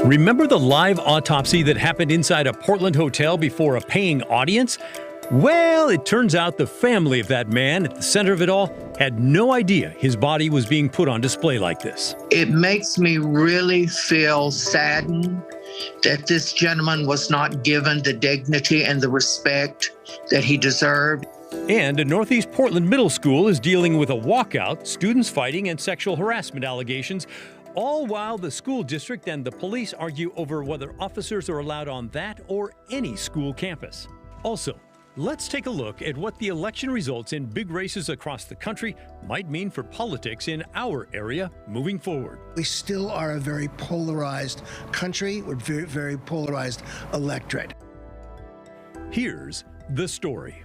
Remember the live autopsy that happened inside a Portland hotel before a paying audience? Well, it turns out the family of that man at the center of it all had no idea his body was being put on display like this. It makes me really feel saddened that this gentleman was not given the dignity and the respect that he deserved. And a Northeast Portland middle school is dealing with a walkout, students fighting, and sexual harassment allegations, all while the school district and the police argue over whether officers are allowed on that or any school campus. Also, let's take a look at what the election results in big races across the country might mean for politics in our area moving forward. We still are a very polarized country with very, very polarized electorate. Here's the story.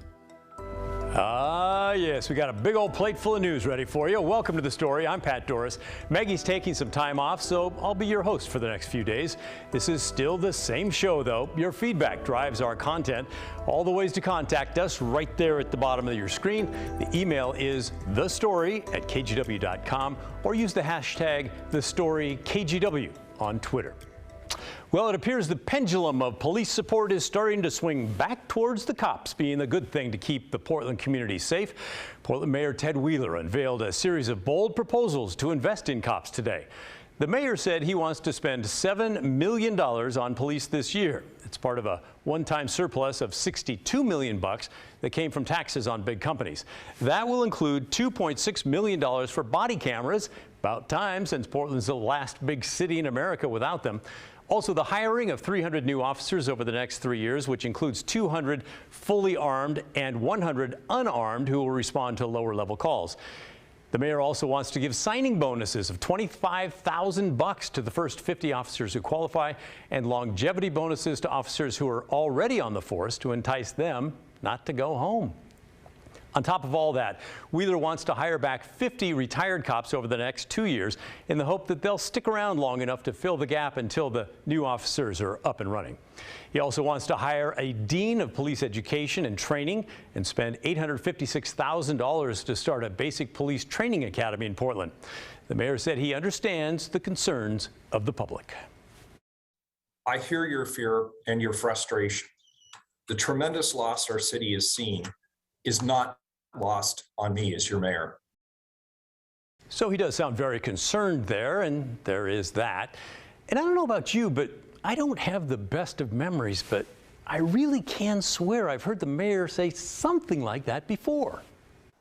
Yes, we got a big old plate full of news ready for you. Welcome to The Story. I'm Pat Doris. Maggie's taking some time off, so I'll be your host for the next few days. This is still the same show, though. Your feedback drives our content. All the ways to contact us right there at the bottom of your screen. The email is thestory@kgw.com or use the hashtag #TheStoryKGW on Twitter. Well, it appears the pendulum of police support is starting to swing back towards the cops being a good thing to keep the Portland community safe. Portland Mayor Ted Wheeler unveiled a series of bold proposals to invest in cops today. The mayor said he wants to spend $7 million on police this year. It's part of a one-time surplus of $62 million that came from taxes on big companies. That will include $2.6 million for body cameras, about time since Portland's the last big city in America without them. Also, the hiring of 300 new officers over the next 3 years, which includes 200 fully armed and 100 unarmed who will respond to lower-level calls. The mayor also wants to give signing bonuses of $25,000 to the first 50 officers who qualify and longevity bonuses to officers who are already on the force to entice them not to go home. On top of all that, Wheeler wants to hire back 50 retired cops over the next 2 years in the hope that they'll stick around long enough to fill the gap until the new officers are up and running. He also wants to hire a dean of police education and training and spend $856,000 to start a basic police training academy in Portland. The mayor said he understands the concerns of the public. I hear your fear and your frustration. The tremendous loss our city has seen is not lost on me as your mayor. So he does sound very concerned there, and there is that. And I don't know about you, but I don't have the best of memories, but I really can swear I've heard the mayor say something like that before.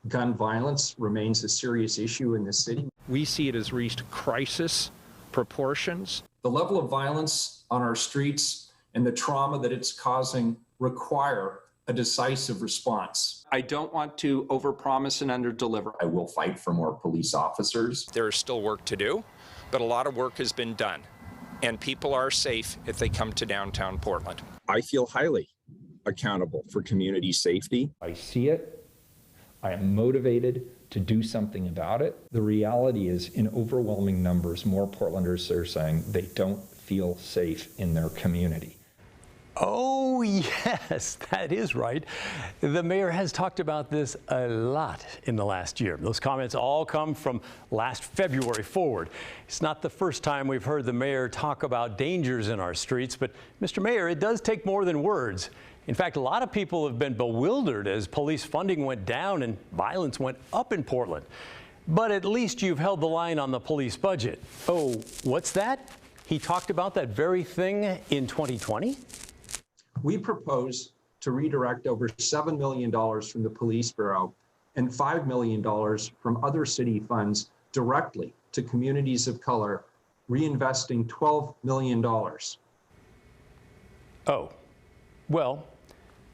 Gun violence remains a serious issue in this city. We see it as reached crisis proportions. The level of violence on our streets and the trauma that it's causing require a decisive response. I don't want to overpromise and underdeliver. I will fight for more police officers. There is still work to do, but a lot of work has been done, and people are safe if they come to downtown Portland. I feel highly accountable for community safety. I see it. I am motivated to do something about it. The reality is, in overwhelming numbers, more Portlanders are saying they don't feel safe in their community. Oh, yes, that is right. The mayor has talked about this a lot in the last year. Those comments all come from last February forward. It's not the first time we've heard the mayor talk about dangers in our streets, but Mr. Mayor, it does take more than words. In fact, a lot of people have been bewildered as police funding went down and violence went up in Portland. But at least you've held the line on the police budget. Oh, what's that? He talked about that very thing in 2020? We propose to redirect over $7 million from the Police Bureau and $5 million from other city funds directly to communities of color, reinvesting $12 million. Oh, well,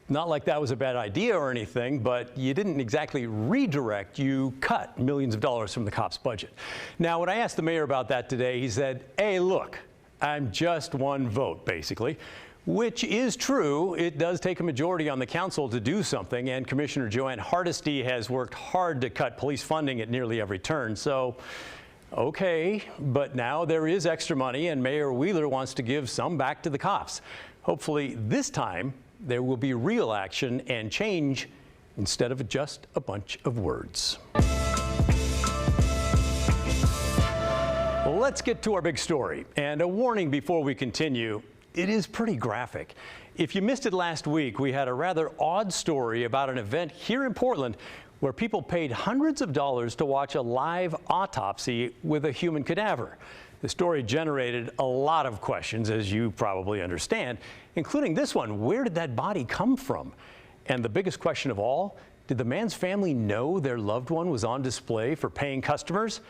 not like that was a bad idea or anything, but you didn't exactly redirect, you cut millions of dollars from the cops' budget. Now, when I asked the mayor about that today, he said, hey, look, I'm just one vote, basically. Which is true. It does take a majority on the council to do something, and Commissioner Joanne Hardesty has worked hard to cut police funding at nearly every turn. So, okay, but now there is extra money, and Mayor Wheeler wants to give some back to the cops. Hopefully this time there will be real action and change instead of just a bunch of words. let's get to our big story. And a warning before we continue, it is pretty graphic. If you missed it last week, we had a rather odd story about an event here in Portland where people paid hundreds of dollars to watch a live autopsy with a human cadaver. The story generated a lot of questions, as you probably understand, including this one: where did that body come from? And the biggest question of all, did the man's family know their loved one was on display for paying customers?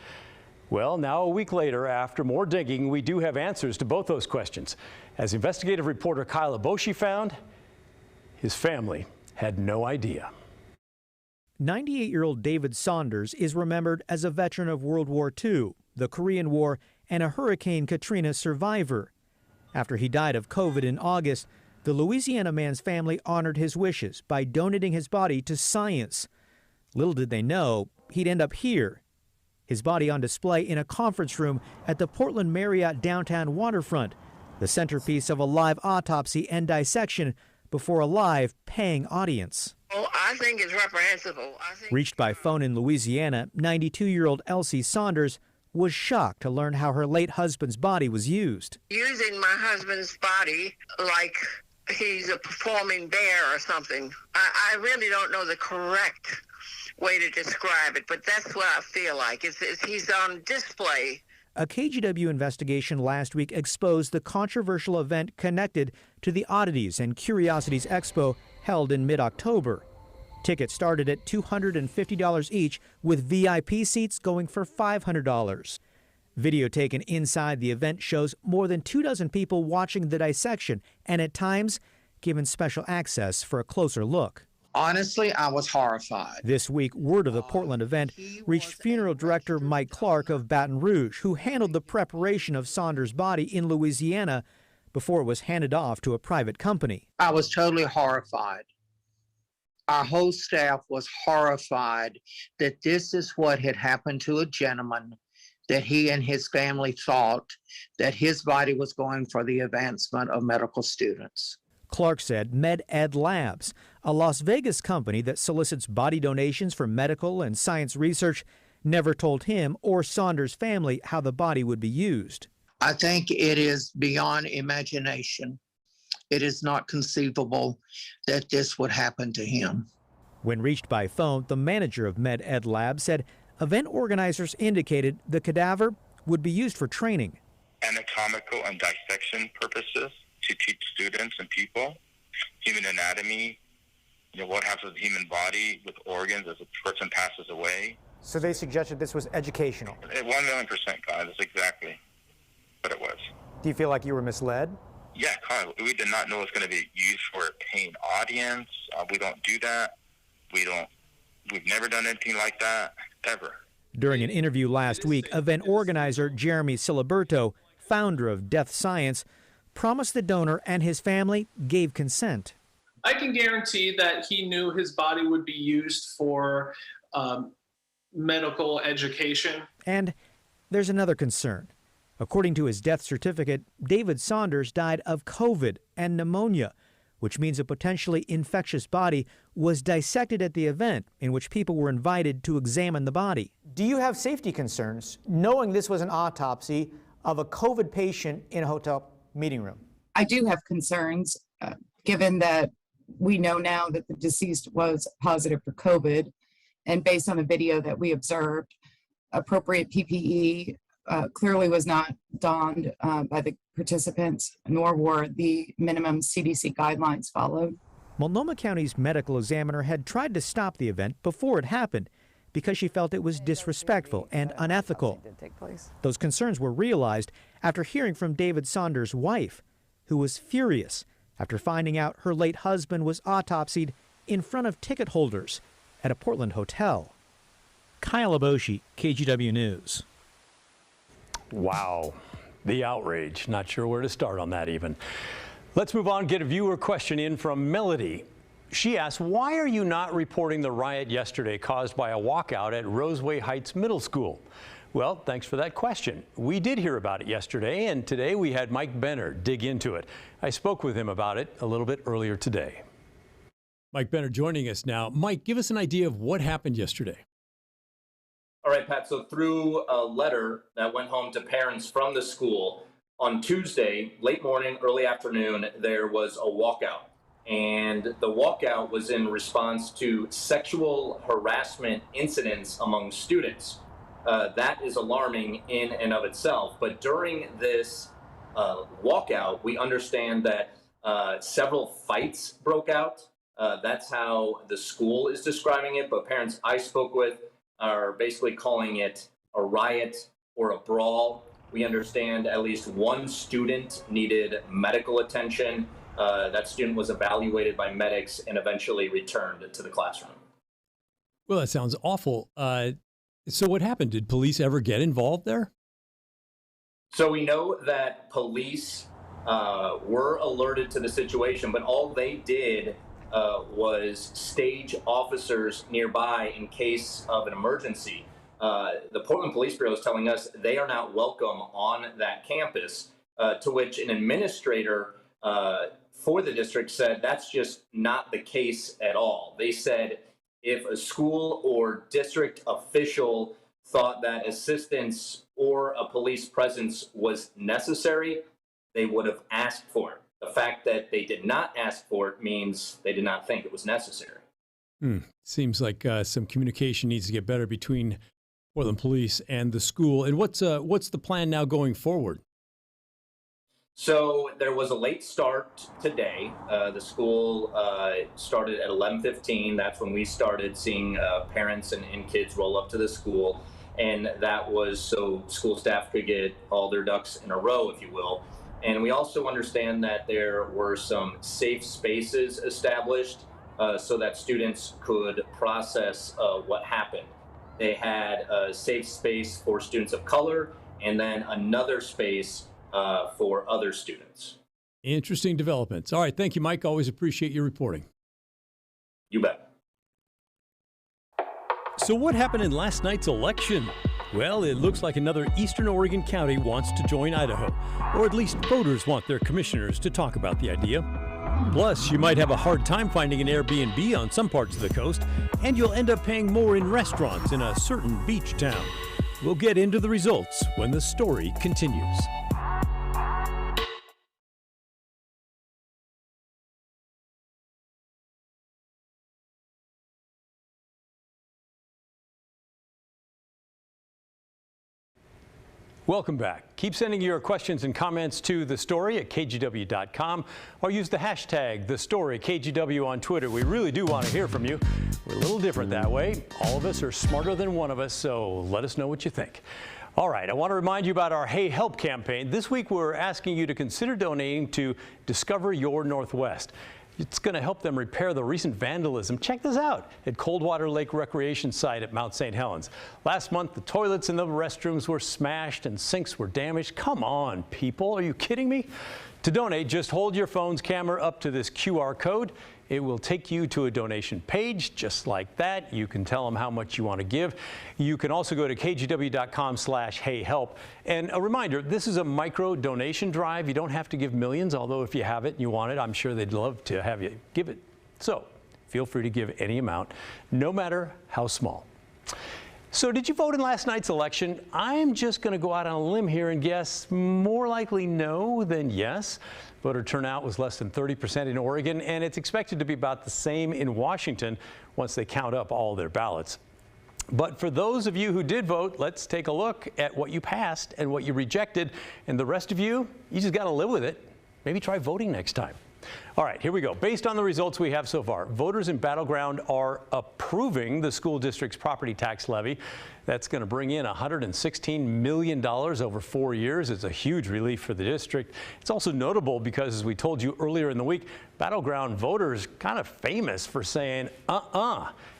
Well, now a week later, after more digging, we do have answers to both those questions. As investigative reporter Kyle Aboshi found, his family had no idea. 98-year-old David Saunders is remembered as a veteran of World War II, the Korean War, and a Hurricane Katrina survivor. After he died of COVID in August, the Louisiana man's family honored his wishes by donating his body to science. Little did they know he'd end up here, his body on display in a conference room at the Portland Marriott downtown waterfront, the centerpiece of a live autopsy and dissection before a live, paying audience. Oh, I think it's reprehensible. Reached by phone in Louisiana, 92-year-old Elsie Saunders was shocked to learn how her late husband's body was used. Using my husband's body like he's a performing bear or something. I really don't know the correct way to describe it, but that's what I feel like. He's on display. A KGW investigation last week exposed the controversial event connected to the Oddities and Curiosities Expo held in mid-October. Tickets started at $250 each, with VIP seats going for $500. Video taken inside the event shows more than 24 people watching the dissection and at times given special access for a closer look. Honestly, I was horrified. This week, word of the Portland event reached funeral director Mike Clark of Baton Rouge, who handled the preparation of Saunders' body in Louisiana before it was handed off to a private company. I was totally horrified. Our whole staff was horrified that this is what had happened to a gentleman, that he and his family thought that his body was going for the advancement of medical students. Clark said MedEd Labs, a Las Vegas company that solicits body donations for medical and science research, never told him or Saunders' family how the body would be used. I think it is beyond imagination. It is not conceivable that this would happen to him. When reached by phone, the manager of MedEd Labs said event organizers indicated the cadaver would be used for training. Anatomical and dissection purposes, to teach students and people human anatomy, what happens with the human body, with organs as a person passes away. So they suggested this was educational? 1,000,000%, Kyle. That's exactly what it was. Do you feel like you were misled? Yeah, Kyle. We did not know it was going to be used for a paying audience. We don't do that. We've never done anything like that, ever. During an interview last week, event organizer Jeremy Siliberto, founder of Death Science, promised the donor and his family gave consent. I can guarantee that he knew his body would be used for medical education. And there's another concern. According to his death certificate, David Saunders died of COVID and pneumonia, which means a potentially infectious body was dissected at the event in which people were invited to examine the body. Do you have safety concerns knowing this was an autopsy of a COVID patient in a hotel meeting room? I do have concerns, given that we know now that the deceased was positive for COVID, and based on the video that we observed, appropriate PPE clearly was not donned by the participants, nor were the minimum CDC guidelines followed. Multnomah County's medical examiner had tried to stop the event before it happened because she felt it was disrespectful and unethical. Those concerns were realized after hearing from David Saunders' wife, who was furious after finding out her late husband was autopsied in front of ticket holders at a Portland hotel. Kyle Aboshi, KGW News. Wow, the outrage. Not sure where to start on that even. Let's move on, get a viewer question in from Melody. She asks, why are you not reporting the riot yesterday caused by a walkout at Roseway Heights Middle School? Well, thanks for that question. We did hear about it yesterday, and today we had Mike Benner dig into it. I spoke with him about it a little bit earlier today. Mike Benner joining us now. Mike, give us an idea of what happened yesterday. All right, Pat. So through a letter that went home to parents from the school on Tuesday, late morning, early afternoon, there was a walkout. And the walkout was in response to sexual harassment incidents among students. That is alarming in and of itself. But during this walkout, we understand that several fights broke out. That's how the school is describing it. But parents I spoke with are basically calling it a riot or a brawl. We understand at least one student needed medical attention. That student was evaluated by medics and eventually returned to the classroom. Well, that sounds awful. So what happened? Did police ever get involved there? So we know that police were alerted to the situation, but all they did was stage officers nearby in case of an emergency. The Portland Police Bureau is telling us they are not welcome on that campus, to which an administrator for the district said that's just not the case at all. They said if a school or district official thought that assistance or a police presence was necessary, they would have asked for it. The fact that they did not ask for it means they did not think it was necessary. Seems like some communication needs to get better between Portland Police and the school. And what's the plan now going forward? So there was a late start today. The school started at 11:15. That's when we started seeing parents and kids roll up to the school. And that was so school staff could get all their ducks in a row, if you will. And we also understand that there were some safe spaces established so that students could process what happened. They had a safe space for students of color and then another space for other students. Interesting developments. All right. Thank you, Mike. Always appreciate your reporting. You bet. So what happened in last night's election? Well, it looks like another Eastern Oregon county wants to join Idaho, or at least voters want their commissioners to talk about the idea. Plus, you might have a hard time finding an Airbnb on some parts of the coast, and you'll end up paying more in restaurants in a certain beach town. We'll get into the results when the story continues. Welcome back. Keep sending your questions and comments to The Story at kgw.com or use the hashtag TheStoryKGW on Twitter. We really do want to hear from you. We're a little different that way. All of us are smarter than one of us, so let us know what you think. All right, I want to remind you about our Hey Help campaign. This week we're asking you to consider donating to Discover Your Northwest. It's going to help them repair the recent vandalism. Check this out at Coldwater Lake Recreation Site at Mount St. Helens. Last month, the toilets in the restrooms were smashed and sinks were damaged. Come on, people. Are you kidding me? To donate, just hold your phone's camera up to this QR code. It will take you to a donation page just like that. You can tell them how much you want to give. You can also go to kgw.com/heyhelp. And a reminder, this is a micro donation drive. You don't have to give millions, although if you have it and you want it, I'm sure they'd love to have you give it. So feel free to give any amount, no matter how small. So did you vote in last night's election? I'm just going to go out on a limb here and guess more likely no than yes. Voter turnout was less than 30% in Oregon, and it's expected to be about the same in Washington once they count up all their ballots. But for those of you who did vote, let's take a look at what you passed and what you rejected. And the rest of you, you just got to live with it. Maybe try voting next time. All right, here we go. Based on the results we have so far, voters in Battleground are approving the school district's property tax levy. That's going to bring in $116 million over 4 years. It's a huge relief for the district. It's also notable because, as we told you earlier in the week, Battleground voters kind of famous for saying,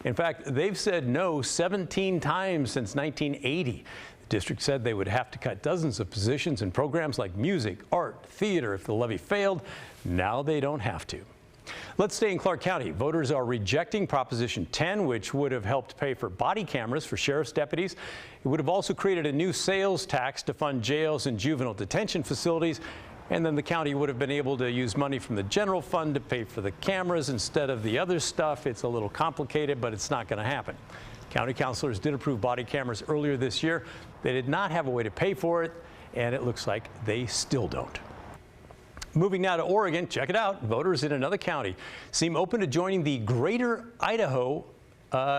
In fact, they've said no 17 times since 1980. The district said they would have to cut dozens of positions in programs like music, art, theater if the levy failed. Now they don't have to. Let's stay in Clark County. Voters are rejecting Proposition 10, which would have helped pay for body cameras for sheriff's deputies. It would have also created a new sales tax to fund jails and juvenile detention facilities. And then the county would have been able to use money from the general fund to pay for the cameras instead of the other stuff. It's a little complicated, but it's not going to happen. County councilors did approve body cameras earlier this year. They did not have a way to pay for it, and it looks like they still don't. Moving now to Oregon, check it out. Voters in another county seem open to joining the Greater Idaho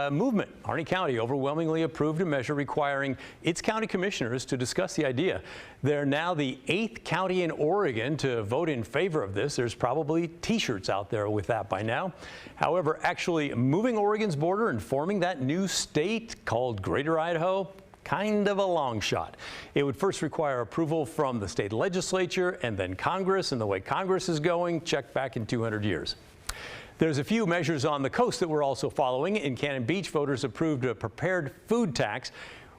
movement. Harney County overwhelmingly approved a measure requiring its county commissioners to discuss the idea. They're now the 8th county in Oregon to vote in favor of this. There's probably T-shirts out there with that by now. However, actually moving Oregon's border and forming that new state called Greater Idaho, kind of a long shot. It would first require approval from the state legislature and then Congress, and the way Congress is going, check back in 200 years. There's a few measures on the coast that we're also following. In Cannon Beach, voters approved a prepared food tax,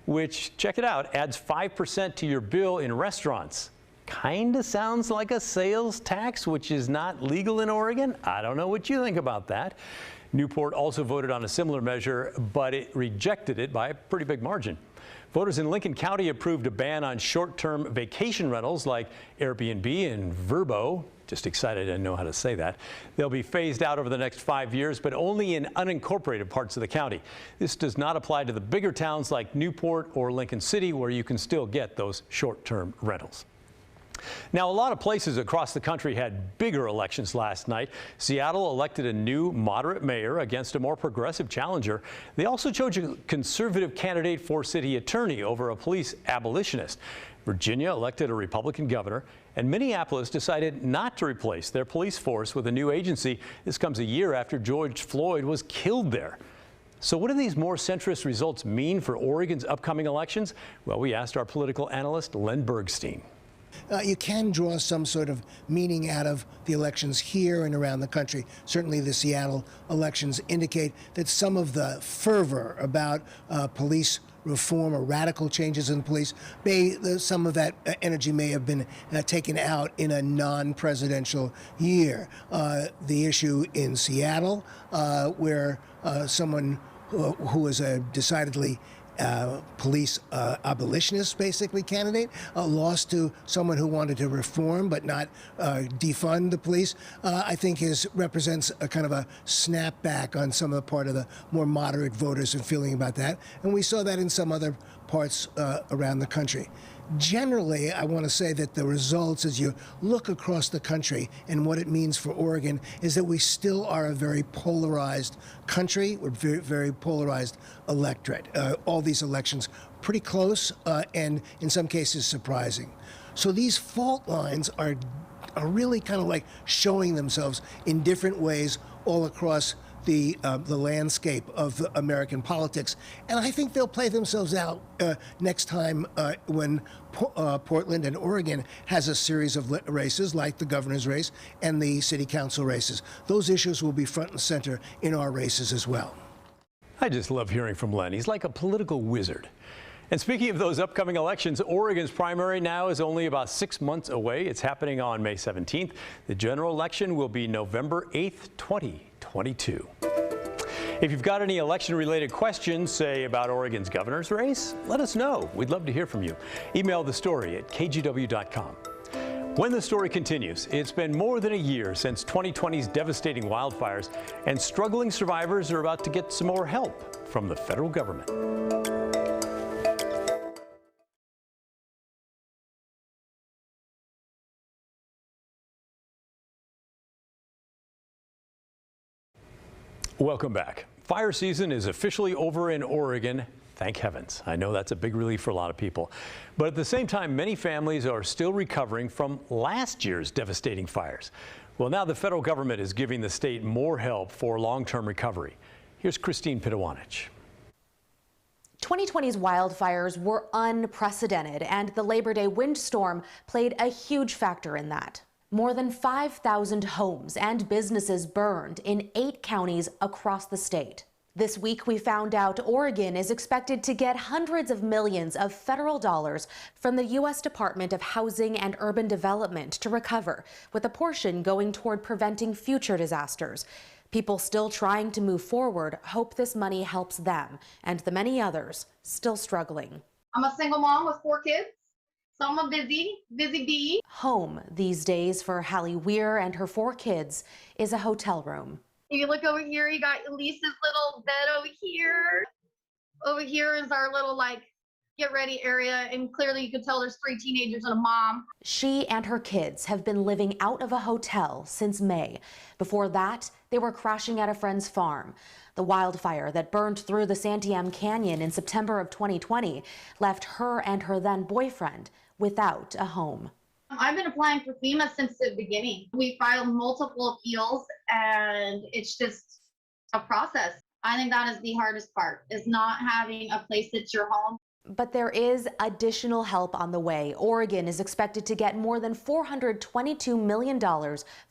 which, check it out, adds 5% to your bill in restaurants. Kind of sounds like a sales tax, which is not legal in Oregon. I don't know what you think about that. Newport also voted on a similar measure, but it rejected it by a pretty big margin. Voters in Lincoln County approved a ban on short-term vacation rentals like Airbnb and Vrbo. Just excited I know how to say that. They'll be phased out over the next 5 years, but only in unincorporated parts of the county. This does not apply to the bigger towns like Newport or Lincoln City, where you can still get those short-term rentals. Now, a lot of places across the country had bigger elections last night. Seattle elected a new moderate mayor against a more progressive challenger. They also chose a conservative candidate for city attorney over a police abolitionist. Virginia elected a Republican governor, and Minneapolis decided not to replace their police force with a new agency. This comes a year after George Floyd was killed there. So what do these more centrist results mean for Oregon's upcoming elections? Well, we asked our political analyst, Len Bergstein. You can draw some sort of meaning out of the elections here and around the country. Certainly the Seattle elections indicate that some of the fervor about police reform or radical changes in the police, some of that energy may have been taken out in a non-presidential year. The issue in Seattle, where someone who was a decidedly police abolitionist, basically, candidate, lost to someone who wanted to reform but not defund the police, I think represents a kind of a snapback on some of the part of the more moderate voters and feeling about that. And we saw that in some other parts around the country. Generally, I want to say that the results, as you look across the country and what it means for Oregon, is that we still are a very polarized country. We're very, very polarized electorate. All these elections pretty close and in some cases surprising. So these fault lines are really kind of like showing themselves in different ways all across the landscape of American politics. And I think they'll play themselves out next time when Portland and Oregon has a series of races like the governor's race and the city council races. Those issues will be front and center in our races as well. I just love hearing from Len. He's like a political wizard. And speaking of those upcoming elections, Oregon's primary now is only about 6 months away. It's happening on May 17th. The general election will be November 8th, 2022. If you've got any election-related questions, say about Oregon's governor's race, let us know. We'd love to hear from you. Email the story at kgw.com. When the story continues, it's been more than a year since 2020's devastating wildfires, and struggling survivors are about to get some more help from the federal government. Welcome back. Fire season is officially over in Oregon. Thank heavens. I know that's a big relief for a lot of people. But at the same time, many families are still recovering from last year's devastating fires. Well, now the federal government is giving the state more help for long-term recovery. Here's Christine Pitawanich. 2020's wildfires were unprecedented, and the Labor Day windstorm played a huge factor in that. More than 5,000 homes and businesses burned in 8 counties across the state. This week, we found out Oregon is expected to get hundreds of millions of federal dollars from the U.S. Department of Housing and Urban Development to recover, with a portion going toward preventing future disasters. People still trying to move forward hope this money helps them and the many others still struggling. I'm a single mom with 4 kids. So I'm a busy bee. Home these days for Hallie Weir and her 4 kids is a hotel room. If you look over here, you got Lisa's little bed over here. Over here is our little like get ready area, and clearly you could tell there's 3 teenagers and a mom. She and her kids have been living out of a hotel since May. Before that, they were crashing at a friend's farm. The wildfire that burned through the Santiam Canyon in September of 2020 left her and her then boyfriend without a home. I've been applying for FEMA since the beginning. We filed multiple appeals, and it's just a process. I think that is the hardest part, is not having a place that's your home. But there is additional help on the way. Oregon is expected to get more than $422 million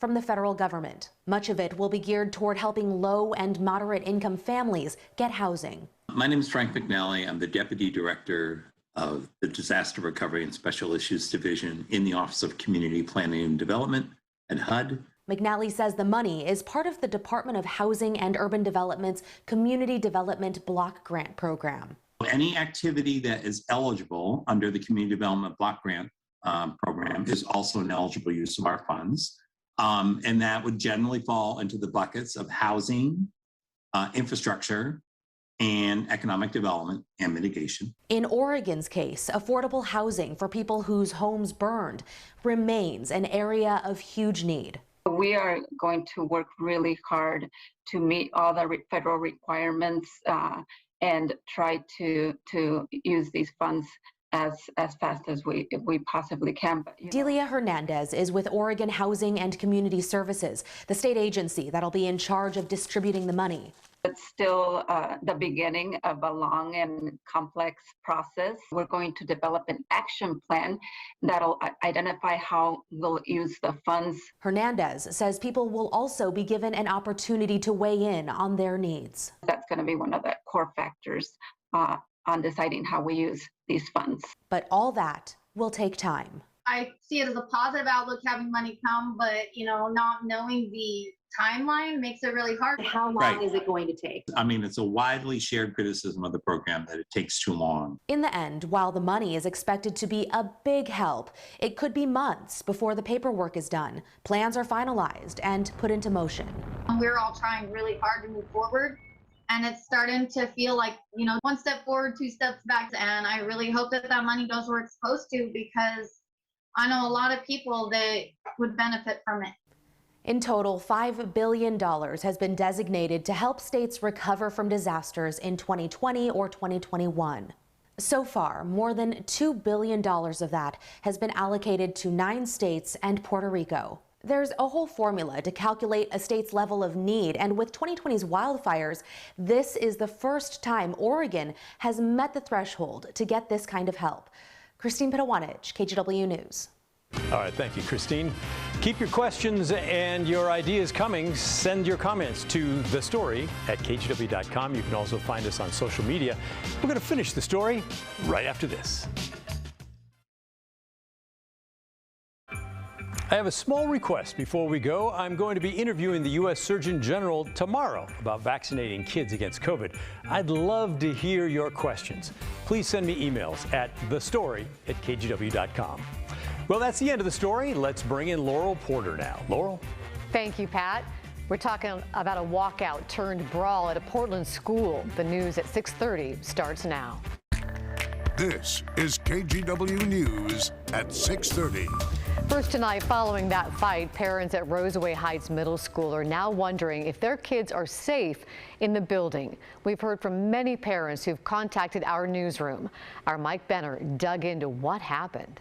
from the federal government. Much of it will be geared toward helping low and moderate income families get housing. My name is Frank McNally. I'm the Deputy Director of the Disaster Recovery and Special Issues Division in the Office of Community Planning and Development at HUD. McNally says the money is part of the Department of Housing and Urban Development's Community Development Block Grant Program. Any activity that is eligible under the Community Development Block Grant Program is also an eligible use of our funds. And that would generally fall into the buckets of housing, infrastructure, and economic development and mitigation. In Oregon's case, affordable housing for people whose homes burned remains an area of huge need. We are going to work really hard to meet all the federal requirements and try to use these funds as fast as we possibly can. But, Delia Hernandez is with Oregon Housing and Community Services, the state agency that'll be in charge of distributing the money. It's still the beginning of a long and complex process. We're going to develop an action plan that'll identify how we'll use the funds. Hernandez says people will also be given an opportunity to weigh in on their needs. That's going to be one of the core factors on deciding how we use these funds. But all that will take time. I see it as a positive outlook having money come, but not knowing the timeline makes it really hard. How long is it going to take? I mean, it's a widely shared criticism of the program that it takes too long. In the end, while the money is expected to be a big help, it could be months before the paperwork is done, plans are finalized and put into motion. We're all trying really hard to move forward, and it's starting to feel like, one step forward, 2 steps back. And I really hope that money goes where it's supposed to, because I know a lot of people that would benefit from it. In total, $5 billion has been designated to help states recover from disasters in 2020 or 2021. So far, more than $2 billion of that has been allocated to 9 states and Puerto Rico. There's a whole formula to calculate a state's level of need, and with 2020's wildfires, this is the first time Oregon has met the threshold to get this kind of help. Christine Pitawanich, KGW News. All right, thank you, Christine. Keep your questions and your ideas coming. Send your comments to thestory@kgw.com. You can also find us on social media. We're going to finish the story right after this. I have a small request before we go. I'm going to be interviewing the U.S. Surgeon General tomorrow about vaccinating kids against COVID. I'd love to hear your questions. Please send me emails at thestory@kgw.com. Well, that's the end of the story. Let's bring in Laurel Porter now. Laurel? Thank you, Pat. We're talking about a walkout turned brawl at a Portland school. The news at 6:30 starts now. This is KGW News at 6:30. First tonight, following that fight, parents at Roseway Heights Middle School are now wondering if their kids are safe in the building. We've heard from many parents who've contacted our newsroom. Our Mike Benner dug into what happened.